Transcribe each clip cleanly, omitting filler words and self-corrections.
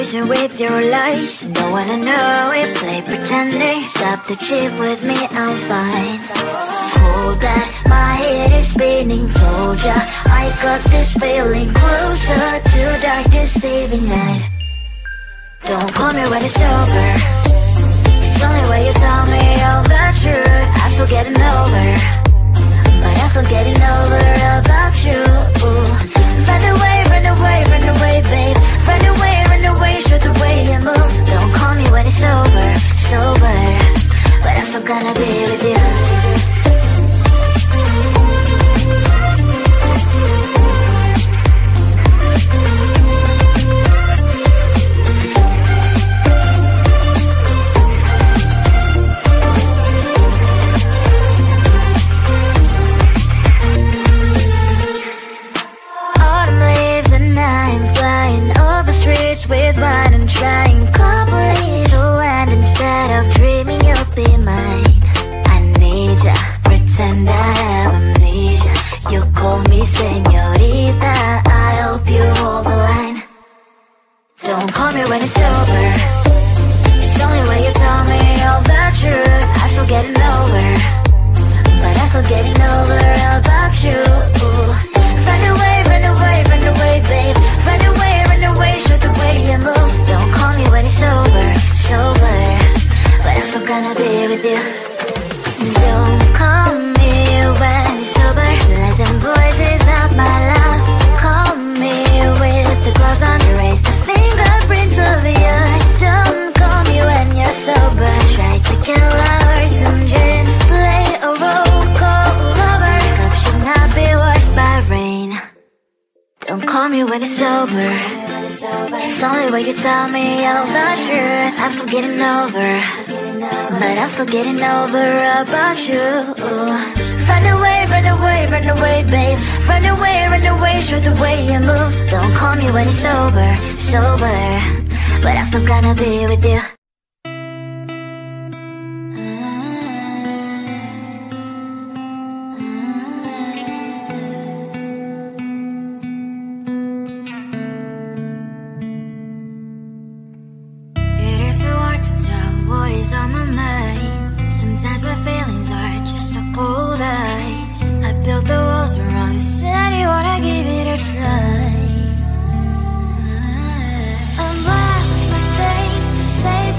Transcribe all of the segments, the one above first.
patient with your lies. Don't wanna know it, play pretending. Stop the cheat with me, I'm fine. Hold that, my head is spinning. Told ya, I got this feeling. Closer to dark deceiving night. Don't call me when it's over. It's only when you tell me all the truth. I'm still getting over, but I'm still getting over about you. Run away, run away, run away, babe. Run away, show the way you move. Don't call me when it's over, sober, but I'm still gonna be with you. With wine and trying couples to land instead of dreaming you'll be mine. I need ya, pretend I have amnesia. You call me señorita, I hope you hold the line. Don't call me when it's over. It's only when you tell me all the truth. I'm still getting over, but I'm still getting over about you. Run away, run away, run away, babe. Run away, show the way you move. Don't call me when it's over, sober, but I'm still gonna be with you. Don't call me when it's sober. Lies and boys is not my love. Call me with the gloves on. Erase the fingerprints of yours. Don't call me when you're sober. Try to kill hours, some gin, play a role, call lover. Cup should not be washed by rain. Don't call me when it's over. It's only when you tell me all the truth. I'm still getting over, but I'm still getting over about you. Run away, run away, run away, babe. Run away, show the way you move. Don't call me when it's over, sober, but I'm still gonna be with you. On my mind, sometimes my feelings are just a cold ice. I built the walls around you, said you wanna give it a try. I lost my state to save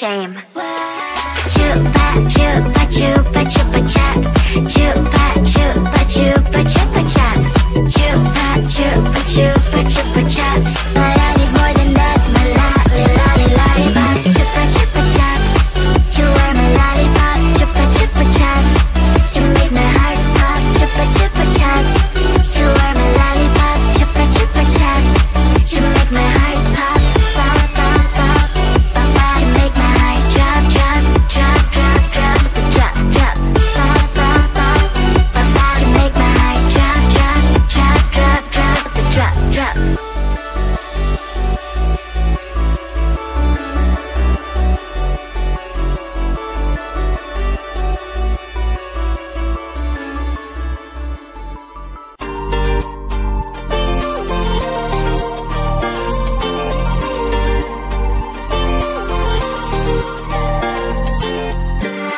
shame. Chupa, chupa, chupa, chupa chaps. Chupa, chupa, chupa, chupa chaps. Chupa, chupa, chupa, chupa chaps. But I need more than that, my lollipop. Chupa, chupa chaps. You are my lollipop. Chupa, chupa chaps. You make my heart pop. Chupa, chupa chaps. You are my lollipop. Chupa, chupa chaps. You make my heart pop, pop, pop, pop, pop, pop. You make my heart drop, drop, drop, drop, drop, drop, drop, pop, pop, pop, pop, pop. You make my heart drop, drop, drop, drop, drop, drop, drop.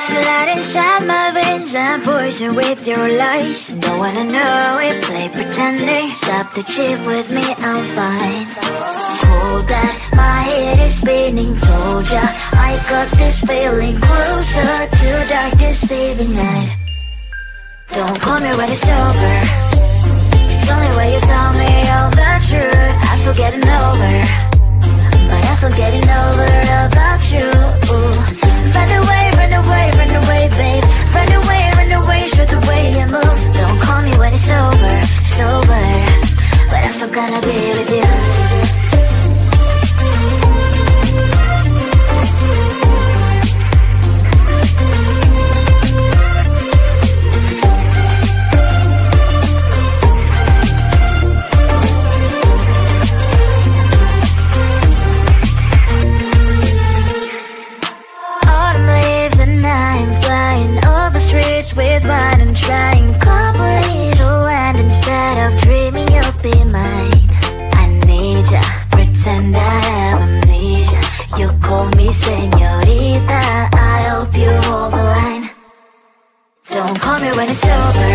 Slide inside my veins and poison with your lies. Don't wanna know it, play pretending. Stop the chip with me, I'm fine. Hold that, my head is spinning. Told ya, I got this feeling. Closer to dark deceiving night. Don't call me when it's over. It's the only way you tell me all the truth. I'm still getting over, but I'm still getting over about you. Run away, run away, run away, babe. Run away, show the way you move. Don't call me when it's over, sober, but I'm still gonna be with you. With wine and trying company to land instead of dreaming you'll be mine. I need ya, pretend I have amnesia. You call me señorita, I hope you hold the line. Don't call me when it's over.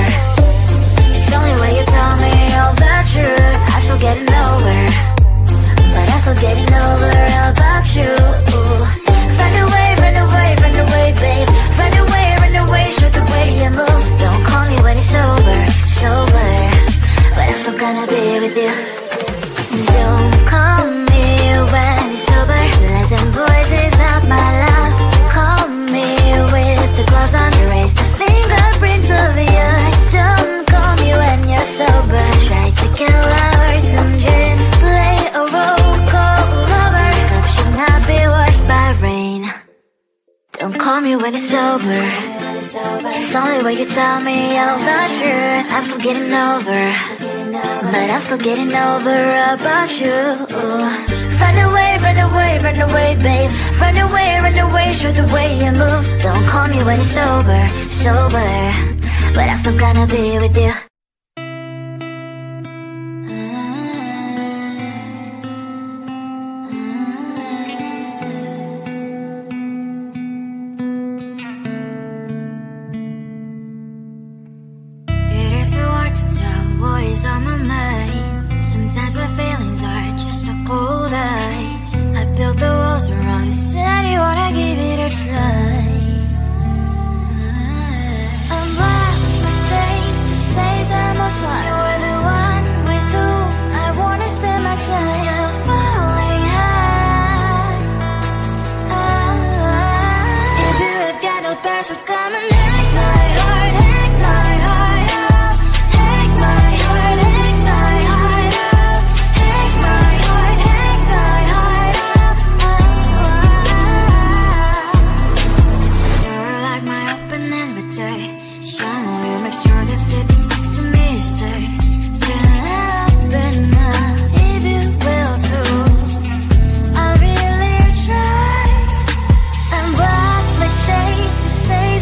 It's the only way you tell me all the truth. I'm still getting over, but I'm still getting over about you. Run away, run away, run away, babe. Run away, show the way you move. Don't call me when it's over, sober, but I'm still gonna be with you. Don't call me when it's sober. Listen, boys is not my love. Call me with the gloves on. Erase the fingerprints of yours. Don't call me when you're sober. Try to kill hours, some gin, play a role, call lover. Cup should not be washed by rain. Don't call me when it's over. It's only way you tell me all the truth. I'm still getting over, but I'm still getting over about you. Run away, run away, run away, babe. Run away, show the way you move. Don't call me when it's sober, sober, but I'm still gonna be with you. On my mind, sometimes my feelings are just a cold ice. I built the walls around you, said you wanna give it a try. I'm lost, mistake to say that I'm offline. You were the one with whom I wanna spend my time. You're falling high. If you have got no password, come and hack my heart, hack my heart. Say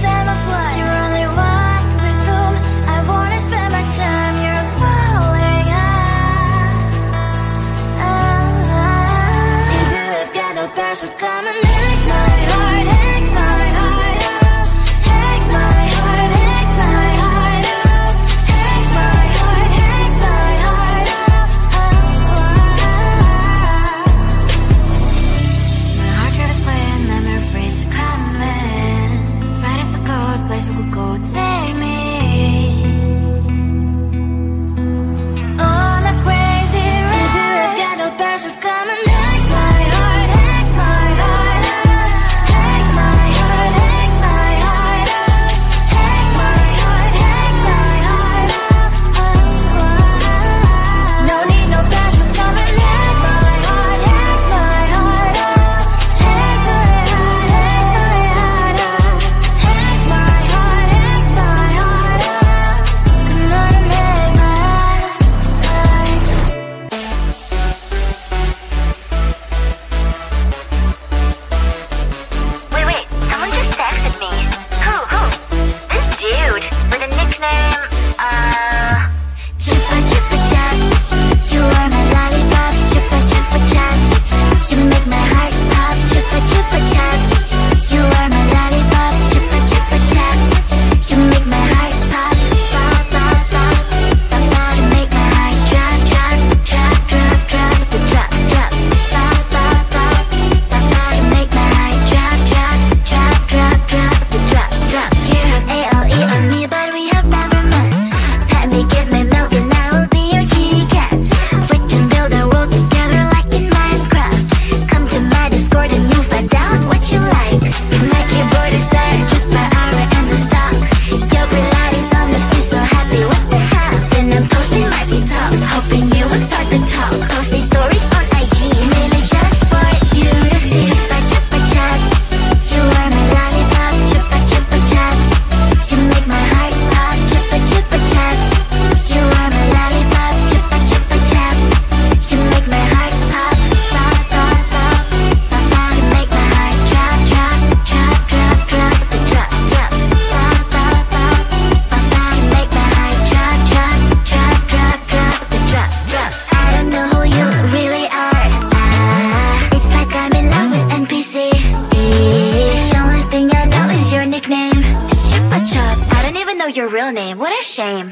your real name, what a shame.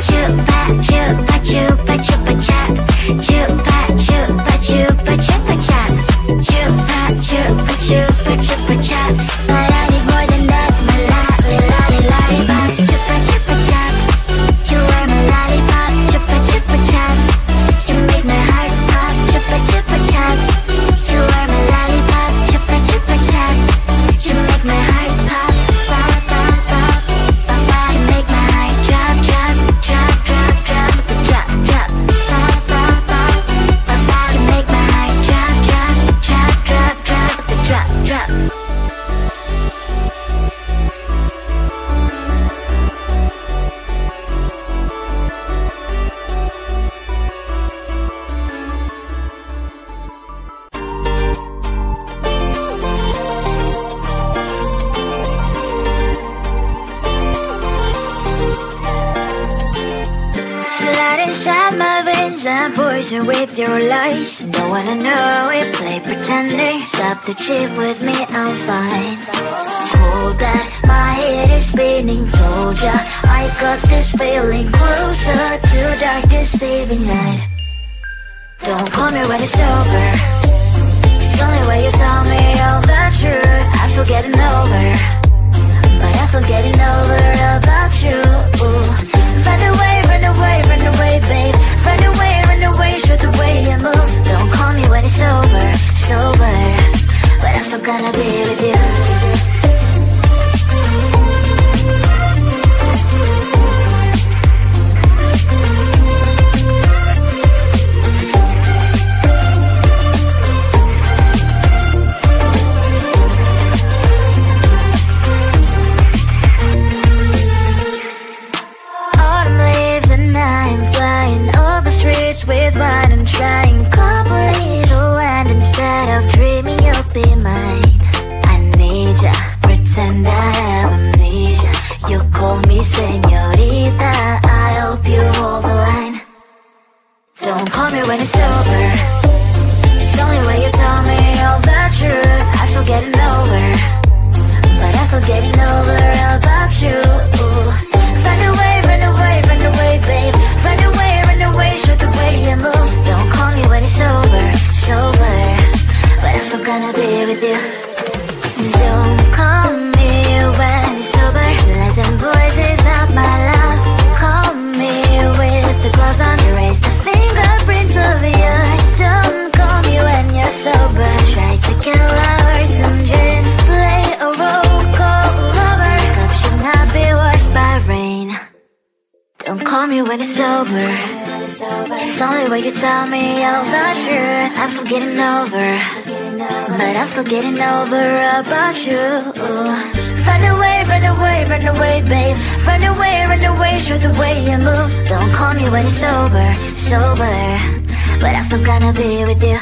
Chupa chupa chupa chupa chaps. Chupa chupa chupa chupa chaps. Chupa chupa chupa chupa chaps. But I need more than that, my lollipop. Chupa chupa chaps. You are my lollipop. Chupa chupa chaps. You make my heart pop. Chupa chupa chaps. You are my lollipop. Chupa chupa chaps. You make my heart pop. Pop pop pop pop pop. You make my heart drop drop drop drop drop drop drop. Pop pop pop pop pop. You make my heart drop drop drop drop drop drop drop. Slide inside my veins and poison with your lies. Don't wanna know it, play pretending. Stop the chip with me, I'm fine. Hold that, my head is spinning. Told ya, I got this feeling. Closer to dark deceiving night. Don't call me when it's over. It's the only way you tell me all the truth. I'm still getting over, but I'm still getting over about you. Run away, run away, run away, babe. Run away, show the way you move. Don't call me when it's over, sober, but I'm still gonna be with you. With wine and trying complete land instead of dreaming you'll be mine. I need ya, pretend I have amnesia. You call me señorita, I hope you hold the line. Don't call me when it's over. It's the only way you tell me all the truth. I'm still getting over, but I'm still getting over about you. Run away, run away, run away, babe. Run away, show the way you move. Don't call me when it's over, sober, but I'm still gonna be with you. Don't call me when it's over. Listen, boys, is not my love. Call me with the gloves on. Erase the fingerprints of yours. Don't call me when you're sober. Try to kill our some gin. Play a role called lover. Cup should not be washed by rain. Don't call me when it's over. It's only way you tell me all the truth. I'm still getting over, but I'm still getting over about you. Run away, run away, run away, babe. Run away, show the way you move. Don't call me when it's over, sober, but I'm still gonna be with you.